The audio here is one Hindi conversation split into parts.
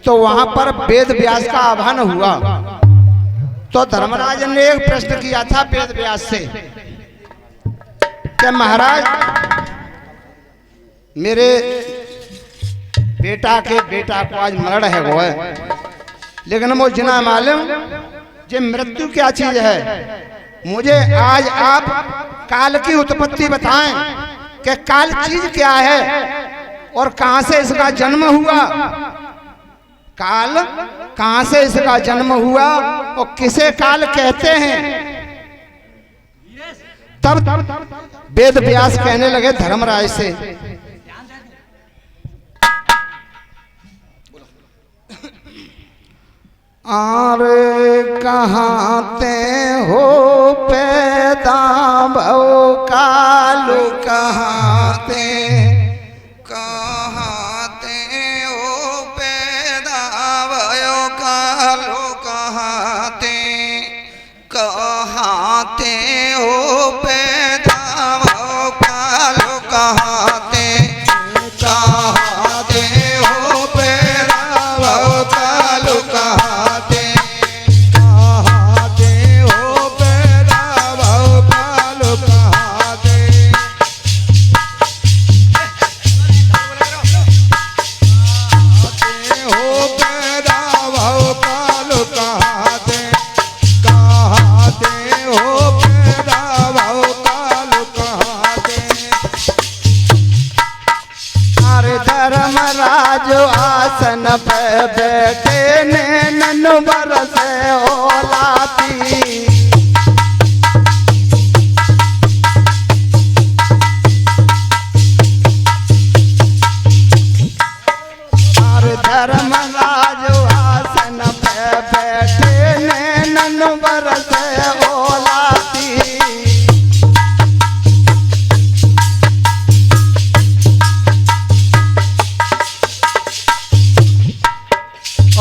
तो वहां पर वेद व्यास का आह्वान हुआ। तो धर्मराज ने एक प्रश्न किया था वेद व्यास से कि महाराज मेरे बेटा को आज मरण है वो है, लेकिन मुझे ना मालूम ये मृत्यु क्या चीज है। मुझे आज आप काल की उत्पत्ति बताएं कि काल चीज क्या है और कहां से इसका जन्म हुआ। काल कहां से इसका जन्म हुआ और किसे काल कहते हैं। तब वेद व्यास कहने लगे धर्मराज से, अरे कहाँ ते हो पैदा भव कालू, कहाँ ते हो पैदा भयो कालू, कहाँ ते हो पैदा भव कालू, कहाँ ते हो पैदा भव कालू, कहाँ ते हो पैदा भव कालू, कहाँ ते हो पैदा भव कालू, कहाँ ते हो पैदा भव कालू, कहाँ ते। अरे धर्मराज आसन पे बैठे नैनन बरसे ओलाती, अरे धर्मराज आसन पे बैठे नैनन बरसे ओलाती।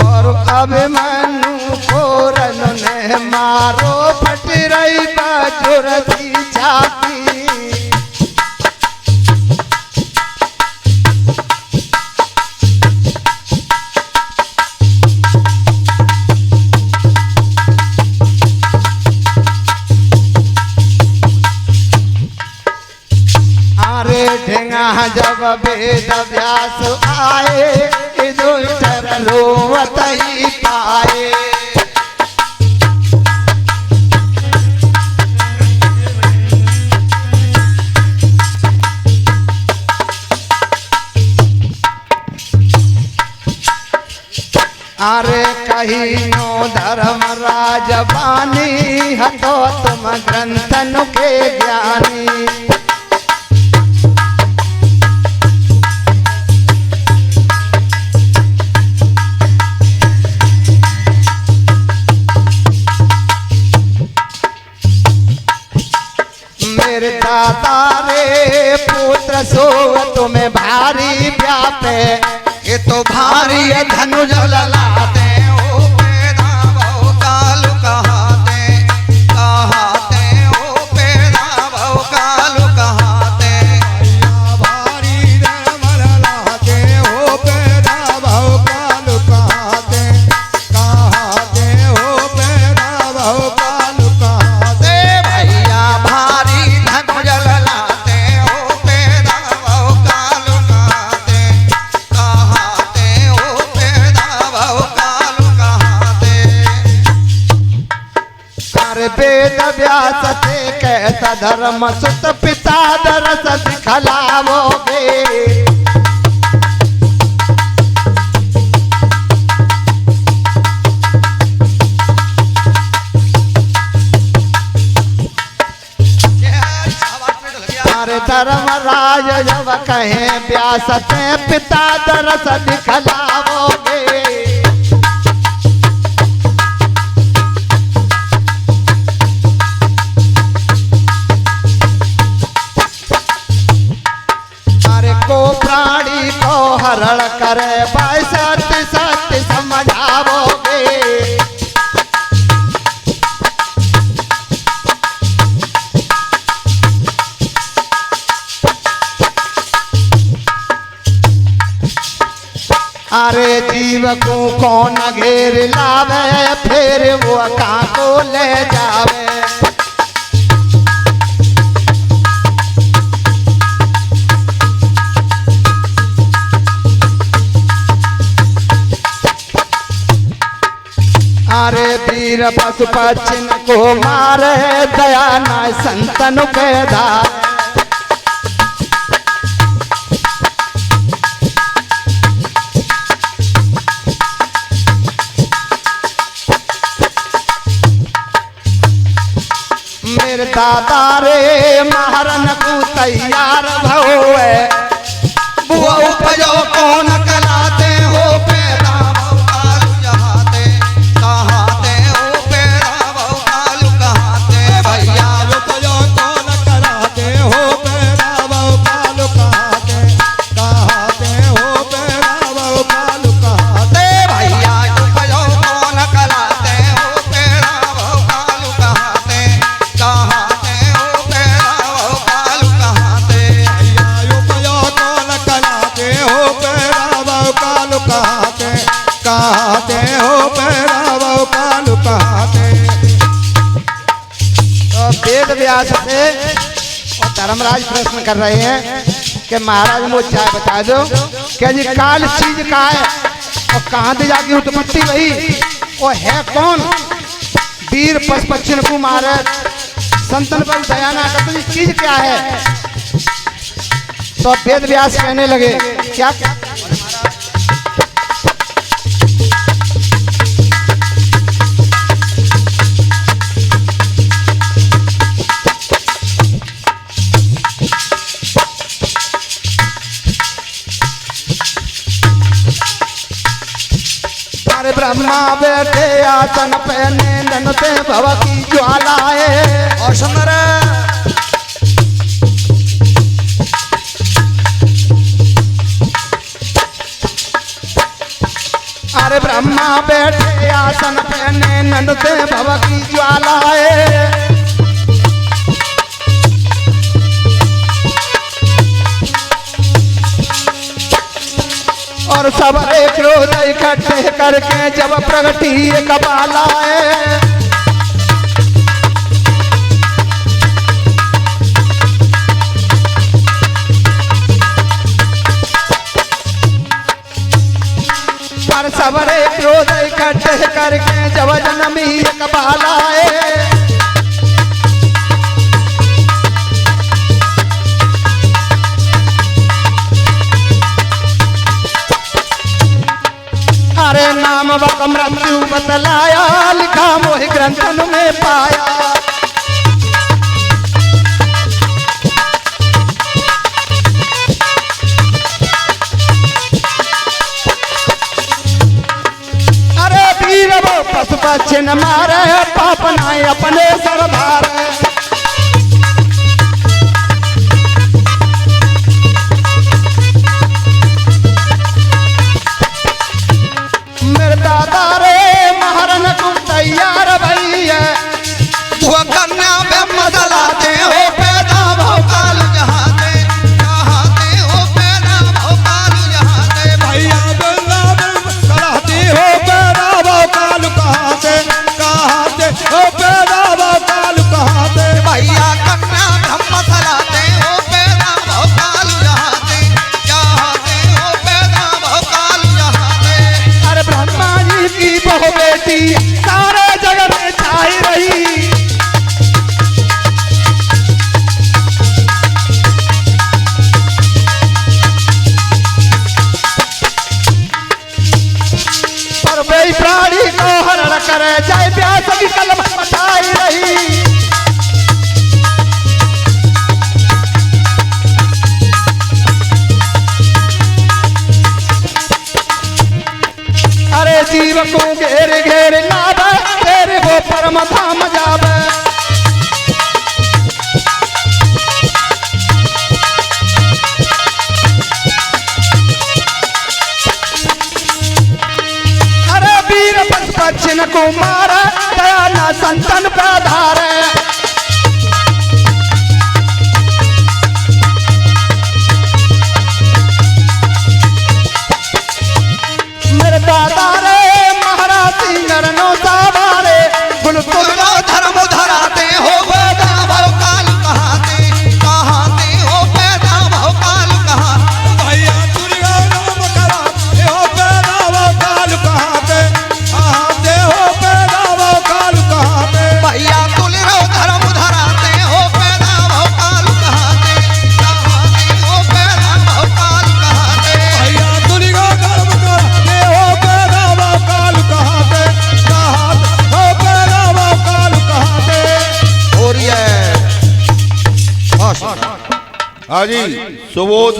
और अभिमन्यु पूरन ने मारो फट रही बाजुर की छाती। अरे ढेंगा जब वेद व्यास आए, युधिष्ठिर रोवत ही पाए। अरे कहिनो धर्मराज बानी, हतो तुम ग्रंथन के ज्ञानी। मेरे दाता रे पुत्र सो तुम्हें भारी व्यापे, ये तो भारी धनुज ललाते। ओ पैदा भव कालू, कहाते ओ पैदा भव कालू, कहाते भारी धनुज ललाते। ओ पैदा भव कालू, कहाते ओ पैदा भव कालू, कहाते भैया भारी धनुज ललाते। ओ पैदा भव कालू, कहाते ओ पैदा भव कालू, कहाते। अरे वेद व्यास से कहता धर्म सुत पिता दरस दिखलावोगे। अरे धर्मराज जब कहे व्यास से पिता दरस दिखलावोगे। अरे को प्राणी को हरण करे भाई सत्य सत्य समझावोगे। अरे जीव को कौन घेर लावे, फिर वो कहाँ को ले जावे। अरे वीर पशु पक्षिन को मारे, दया न संतन के धार। मेरे दादा रे महारन को तैयार भवे, वो उपजो कौन कलाते हो पैदा कालू जहाते, कहाते हो पैदा कालू कहाते। भैया उपजो कौन कराते हो पैदा कालू कहाते, कहाते हो पैदा कालू कहाते। भैया उपजो कौन कलाते हो पैदा कालू कहाते, कहाते हो पैदा कालू कहाते। उपजो कौन कराते हो पैदा कालू कहाते, कहाते हो पैदा कालू कहाते। तो वेद व्यास से और धर्मराज प्रश्न कर रहे हैं कि महाराज मुझे चाय बता दो, क्या जी काल चीज का है और कहाँ से जाके उत्पत्ति भई, और है कौन। वीर पशु पक्षिन को मारे, संतन पर दया ना करते, चीज क्या है। तो वेद व्यास कहने लगे क्या। अरे ब्रह्मा बैठे आसन पे, नैनन से भव की ज्वालाए। और सुन रे अरे ब्रह्मा बैठे आसन पे, नैनन से भव की ज्वालाए। और सब एक रोज इकट्ठे करके जब प्रगति कबालाए। पर सब एक रोज इकट्ठे करके जब जन्मी कबालाए। अरे नाम वक मृत्यु बतलाया, लिखा मोहि ग्रंथन में पाया। अरे वीर वो पशु पक्षी न मारे, पाप नाय अपने सरदार। मेरे दादा रे महारन को तैयार भैया, वो कन्या में मदलाते हो पैदा भोकाल जहाते, कहाते हो पैदा भोकाल जहाते। भैया गंगा में कराते हो पैदा कालू कहाते, कहाते हो पैदा कालू कहाते। भैया कन्या ब्रह्म सलाते हो पैदा भोकाल जहाते, कहाते हो पैदा भोकाल जहाते। अरे ब्रह्मा जी की बहु बेटी सारे जगत में छाई रही। पर वे प्राणी को हरण करे, जय व्यास की कलम बताई रही। अरे जीव को घेर घेर लावे, तेरे वो परम धाम जावे। अरे वीर पशु पक्षिन को मारे, दया न संतन पे धारे। मेरे दादारे महाराज नरनो सावारे गुल तुमरो धर्म धराते हो पैदा भव काल कहाते हो पैदा भव काल कहाँ भैया दुर्गा नाम कराते हो पैदा भव काल कहाते हो पैदा भव काल कहाते भैया तुलरो धर्म धराते हो पैदा भव काल कहाते हो पैदा भव काल कहाते भैया दुर्गा धर्म कराते हो पैदा भव काल कहाते हो पैदा भव काल कहाते और ये हाँ जी सुबोध